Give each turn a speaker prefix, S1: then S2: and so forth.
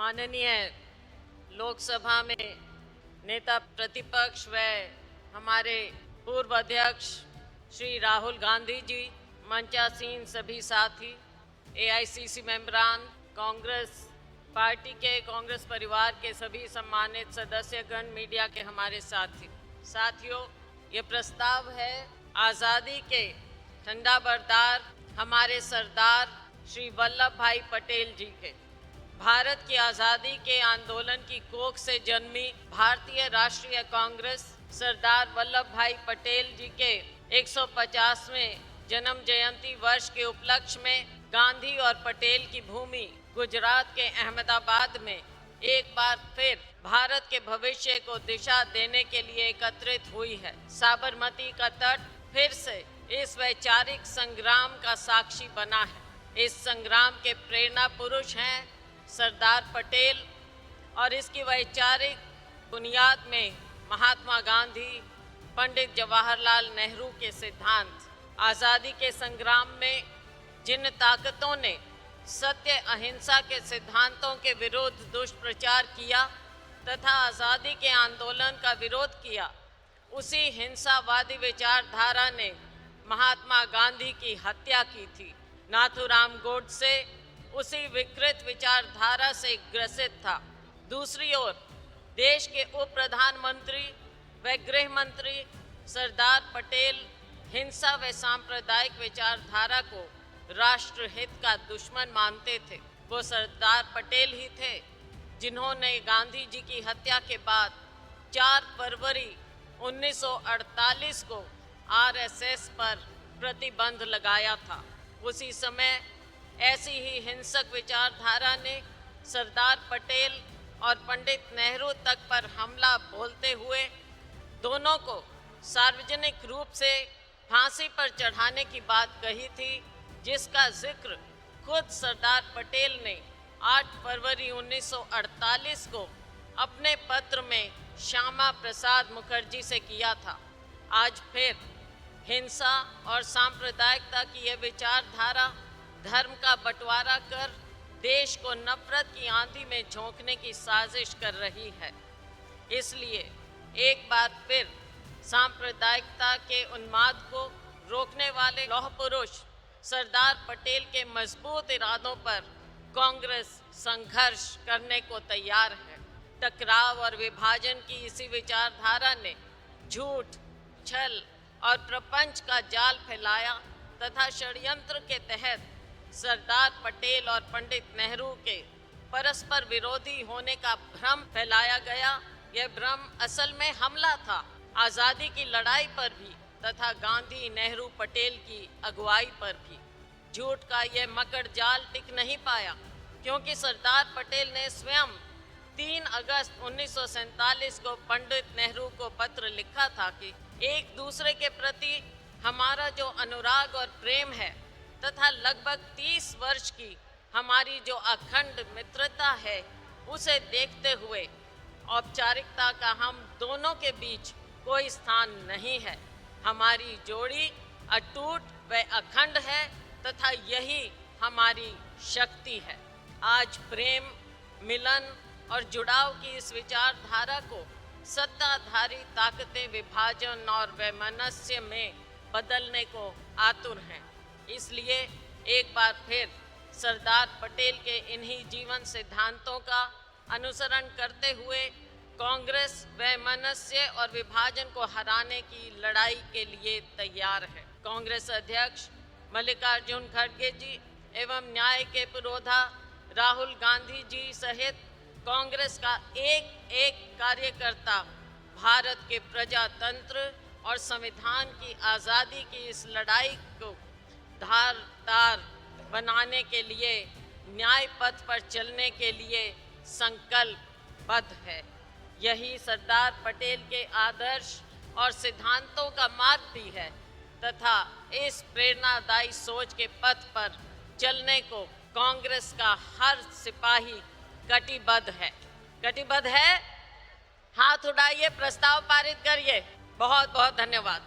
S1: माननीय लोकसभा में नेता प्रतिपक्ष व हमारे पूर्व अध्यक्ष श्री राहुल गांधी जी, मंचासीन सभी साथी, एआईसीसी मेंबरान, कांग्रेस पार्टी के, कांग्रेस परिवार के सभी सम्मानित सदस्यगण, मीडिया के हमारे साथियों, ये प्रस्ताव है आज़ादी के ठंडा बरदार हमारे सरदार श्री वल्लभ भाई पटेल जी के। भारत की आज़ादी के आंदोलन की कोख से जन्मी भारतीय राष्ट्रीय कांग्रेस सरदार वल्लभ भाई पटेल जी के 150वें जन्म जयंती वर्ष के उपलक्ष्य में गांधी और पटेल की भूमि गुजरात के अहमदाबाद में एक बार फिर भारत के भविष्य को दिशा देने के लिए एकत्रित हुई है। साबरमती का तट फिर से इस वैचारिक संग्राम का साक्षी बना है। इस संग्राम के प्रेरणा पुरुष हैं सरदार पटेल और इसकी वैचारिक बुनियाद में महात्मा गांधी, पंडित जवाहरलाल नेहरू के सिद्धांत। आज़ादी के संग्राम में जिन ताकतों ने सत्य अहिंसा के सिद्धांतों के विरुद्ध दुष्प्रचार किया तथा आज़ादी के आंदोलन का विरोध किया, उसी हिंसावादी विचारधारा ने महात्मा गांधी की हत्या की थी। नाथूराम गोडसे उसी विकृत विचारधारा से ग्रसित था। दूसरी ओर देश के उप प्रधानमंत्री व गृह मंत्री सरदार पटेल हिंसा व सांप्रदायिक विचारधारा को राष्ट्रहित का दुश्मन मानते थे। वो सरदार पटेल ही थे जिन्होंने गांधी जी की हत्या के बाद 4 फरवरी 1948 को आरएसएस पर प्रतिबंध लगाया था। उसी समय ऐसी ही हिंसक विचारधारा ने सरदार पटेल और पंडित नेहरू तक पर हमला बोलते हुए दोनों को सार्वजनिक रूप से फांसी पर चढ़ाने की बात कही थी, जिसका जिक्र खुद सरदार पटेल ने 8 फरवरी 1948 को अपने पत्र में श्यामा प्रसाद मुखर्जी से किया था। आज फिर हिंसा और सांप्रदायिकता की यह विचारधारा धर्म का बंटवारा कर देश को नफरत की आंधी में झोंकने की साजिश कर रही है। इसलिए एक बार फिर सांप्रदायिकता के उन्माद को रोकने वाले लौह पुरुष सरदार पटेल के मजबूत इरादों पर कांग्रेस संघर्ष करने को तैयार है। टकराव और विभाजन की इसी विचारधारा ने झूठ, छल और प्रपंच का जाल फैलाया तथा षड्यंत्र के तहत सरदार पटेल और पंडित नेहरू के परस्पर विरोधी होने का भ्रम फैलाया गया। यह भ्रम असल में हमला था आज़ादी की लड़ाई पर भी तथा गांधी, नेहरू, पटेल की अगुवाई पर भी। झूठ का यह मकड़ जाल टिक नहीं पाया, क्योंकि सरदार पटेल ने स्वयं 3 अगस्त 1947 को पंडित नेहरू को पत्र लिखा था कि एक दूसरे के प्रति हमारा जो अनुराग और प्रेम है तथा लगभग 30 वर्ष की हमारी जो अखंड मित्रता है, उसे देखते हुए औपचारिकता का हम दोनों के बीच कोई स्थान नहीं है। हमारी जोड़ी अटूट व अखंड है तथा यही हमारी शक्ति है। आज प्रेम, मिलन और जुड़ाव की इस विचारधारा को सत्ताधारी ताकतें विभाजन और वैमनस्य में बदलने को आतुर हैं। इसलिए एक बार फिर सरदार पटेल के इन्हीं जीवन सिद्धांतों का अनुसरण करते हुए कांग्रेस वैमनस्य और विभाजन को हराने की लड़ाई के लिए तैयार है। कांग्रेस अध्यक्ष मल्लिकार्जुन खड़गे जी एवं न्याय के पुरोधा राहुल गांधी जी सहित कांग्रेस का एक एक कार्यकर्ता भारत के प्रजातंत्र और संविधान की आज़ादी की इस लड़ाई को धारदार बनाने के लिए, न्याय पथ पर चलने के लिए संकल्पबद्ध है। यही सरदार पटेल के आदर्श और सिद्धांतों का मार्ग भी है तथा इस प्रेरणादायी सोच के पथ पर चलने को कांग्रेस का हर सिपाही कटिबद्ध है। कटिबद्ध है? हाथ उठाइए, प्रस्ताव पारित करिए। बहुत बहुत धन्यवाद।